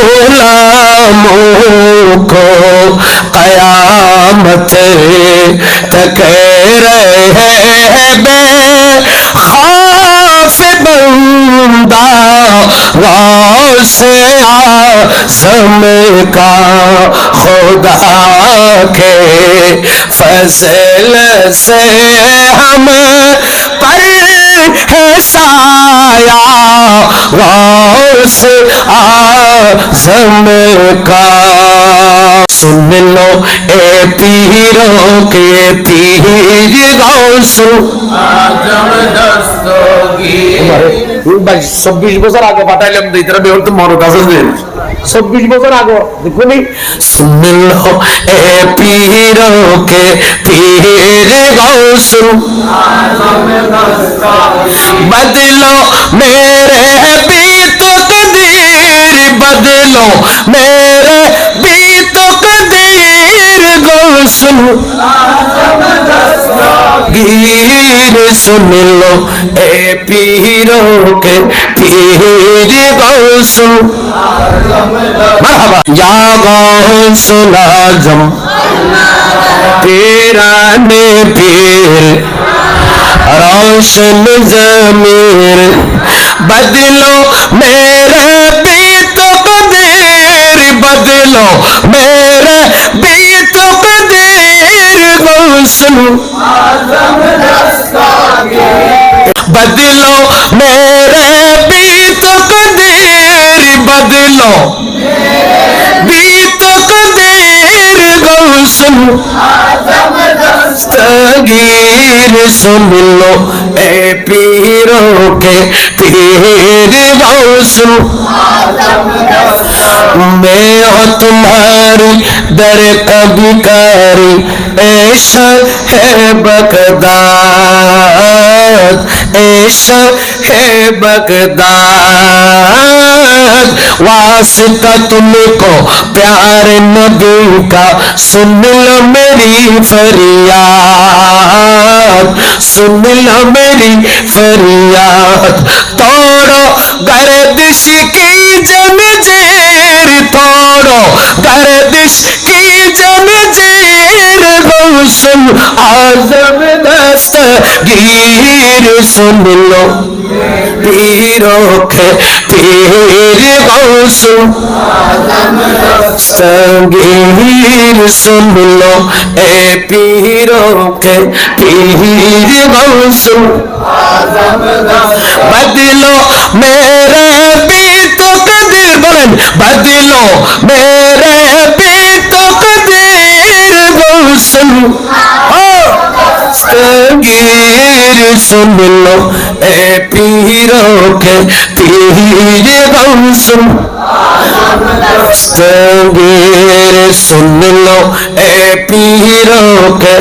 غلاموں کو قیامت تک رہے بے خوف بندہ غوث اعظم کا خدا کے فضل سے ہم پر ہے سایہ غوث اعظم کا سن لو اے پیروں کے پیر غوث اعظم دستگیر 24 বছর আগে পাঠাইলাম তো এটা বের তো মরদ আছে যে 24 বছর আগে দেখুনি सुन लो ए पीरों के पीर गौस बदलो मेरे भी तो कदीर बदलो मेरे भी तो कदीर गौस गीर सुन लो ए पीरों के पीर गौस मरहबा या गौस आजम पीराने पीर रोशन ज़मीर बदलो मेरे भी तो कदीर बदलो मेरे भी तो कदीर गौस बदलो मेरे भी तो कदीर बदलो भी तो कदीर गौस दस्तगीर सुन लो ए पीरों के पीर गौस मैं हो तुम्हारी दर कभी कारी ऐशा है बगदाद ऐशा है बगदाद वास्ता तुमको प्यार नबी का सुन लो मेरी फरियाद सुन लो मेरी फरियाद तोड़ो गर्दिश की जंजीर तोड़ो गर्दिश की जंजीर गौस आज़म दस्तगीर सुन लो पीरों के पीर गौस दस्तगीर सुन लो ए पीरों के पीर गौस बदलो मेरे भी तो कदीर बोलें बदलो मेरे भी तो कदीर गौस दस्तगीर सुन लो ए पीरों के पीर गौस दस्तगीर सुन लो ए पीरों के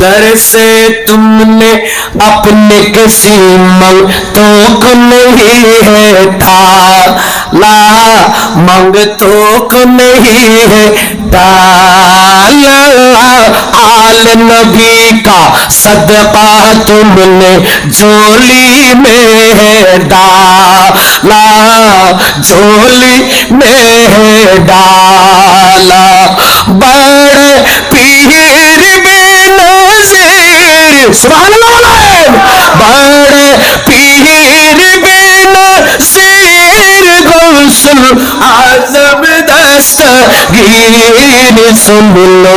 दर से तुमने अपने किसी मंगतों को नहीं है टाला मंगतों को नहीं है टाला आल नबी का सदका तुमने झोली में है डाला झोली में है डाला बड़े पीर बेनज़ीर सुभान अल्लाह बड़े पीर बेनज़ीर गौस आज़म दस्तगीर सुन लो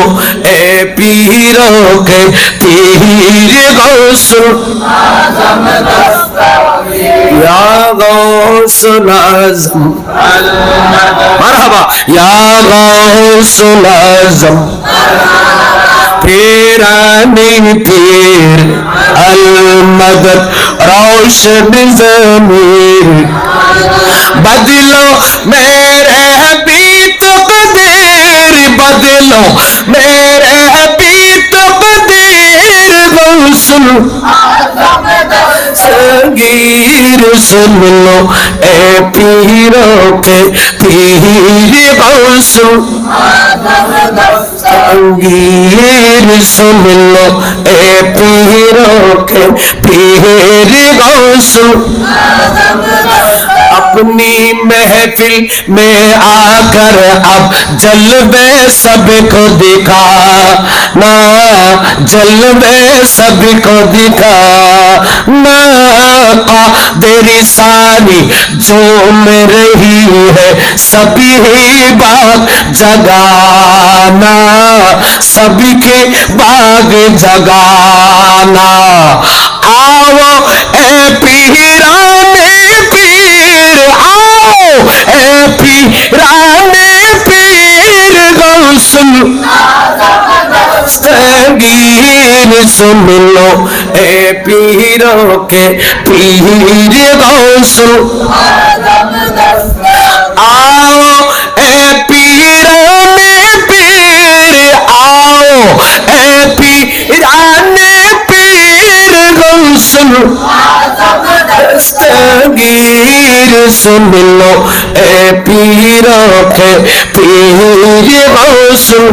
ए पीरों के पीर गौस आज़म दस्तगीर या गौस आज़म मरहबा या गौस आज़म पीरानी पीर अल मदद रोशन ज़मीर बदलो मेरे भी तो कदीर बदलो मेरे भी तो कदीर गौस दस्तगीर सुन लो ए पीरों के पीर गौस दस्तगीर सुन लो ए पीरों के पीर गौसुल अपनी महफिल में आकर अब जलवे सबको दिखा ना जलवे सबको दिखा ना कादिर सानी झूम रही है सभी बाग जगाना सभी के बाग जगाना आओ ए पीराने पीर आओ ए पीराने पीर गौसुल दस्तगीर सुन लो ए पीरों के पीर गौसुल आओ ए पीराने पीर आओ ए पीराने पीर गौसुल दस्तगीर सुन लो ए पीरों के पीर गौसुल